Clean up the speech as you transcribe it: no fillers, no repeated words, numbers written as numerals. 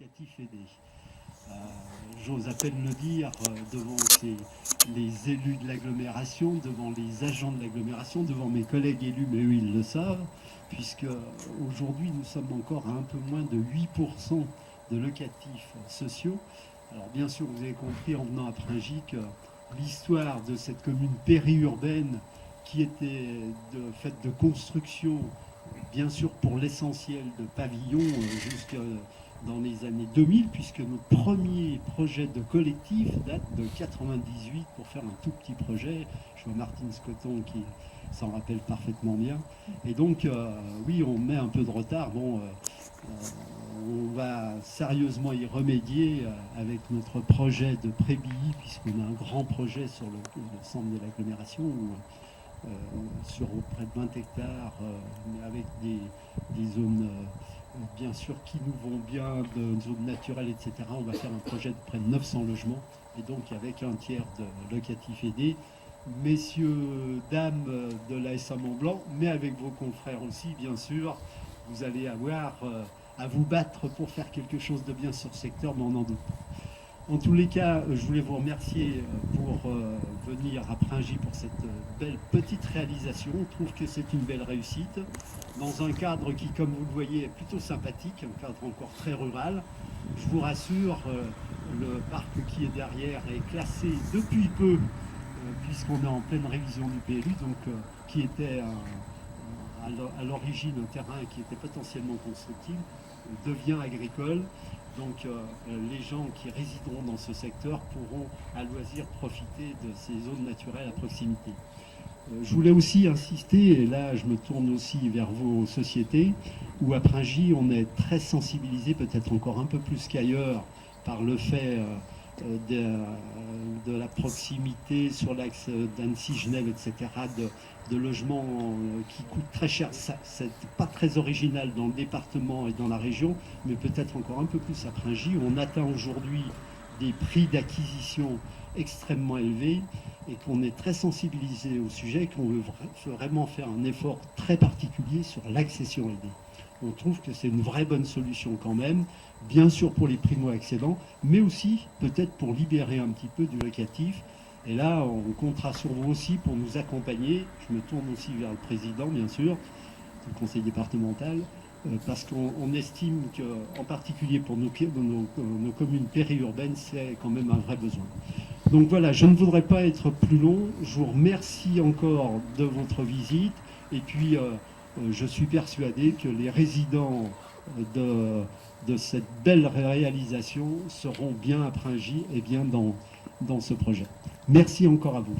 locatif aidé. J'ose à peine le dire devant les élus de l'agglomération, devant les agents de l'agglomération, devant mes collègues élus, mais eux ils le savent, puisque aujourd'hui nous sommes encore à un peu moins de 8% de locatifs sociaux. Alors bien sûr, vous avez compris en venant à Pringy que l'histoire de cette commune périurbaine qui était faite de construction, bien sûr pour l'essentiel de pavillons jusque dans les années 2000, puisque notre premier projet de collectif date de 98 pour faire un tout petit projet. Je vois Martine Scotton qui s'en rappelle parfaitement bien. Et donc, oui, on met un peu de retard. Bon, on va sérieusement y remédier avec notre projet de Prébilly, puisqu'on a un grand projet sur le centre de l'agglomération, sur près de 20 hectares, avec des zones bien sûr qui nous vont bien, de zones naturelles, etc. On va faire un projet de près de 900 logements, et donc avec un tiers de locatif aidé. Messieurs, dames de l'ASA Mont-Blanc, mais avec vos confrères aussi, bien sûr, vous allez avoir à vous battre pour faire quelque chose de bien sur ce secteur, mais on en doute pas. En tous les cas, je voulais vous remercier pour venir à Pringy pour cette belle petite réalisation. On trouve que c'est une belle réussite, dans un cadre qui, comme vous le voyez, est plutôt sympathique, un cadre encore très rural. Je vous rassure, le parc qui est derrière est classé depuis peu, puisqu'on est en pleine révision du PLU, donc qui était à l'origine un terrain qui était potentiellement constructible, devient agricole. Donc les gens qui résideront dans ce secteur pourront à loisir profiter de ces zones naturelles à proximité. Je voulais aussi insister, et là je me tourne aussi vers vos sociétés, où à Pringy on est très sensibilisé, peut-être encore un peu plus qu'ailleurs, par le fait de la proximité sur l'axe d'Annecy-Genève, etc., de logements qui coûtent très cher. C'est pas très original dans le département et dans la région, mais peut-être encore un peu plus à Pringy, où on atteint aujourd'hui des prix d'acquisition extrêmement élevés et qu'on est très sensibilisé au sujet et qu'on veut vraiment faire un effort très particulier sur l'accession aidée. On trouve que c'est une vraie bonne solution quand même, bien sûr pour les primo-accédants, mais aussi peut-être pour libérer un petit peu du locatif. Et là, on comptera sur vous aussi pour nous accompagner. Je me tourne aussi vers le président, bien sûr, du conseil départemental, parce qu'on estime qu'en particulier pour nos communes périurbaines, c'est quand même un vrai besoin. Donc voilà, je ne voudrais pas être plus long. Je vous remercie encore de votre visite. Et puis, je suis persuadé que les résidents de cette belle réalisation seront bien à Pringy et bien dans ce projet. Merci encore à vous.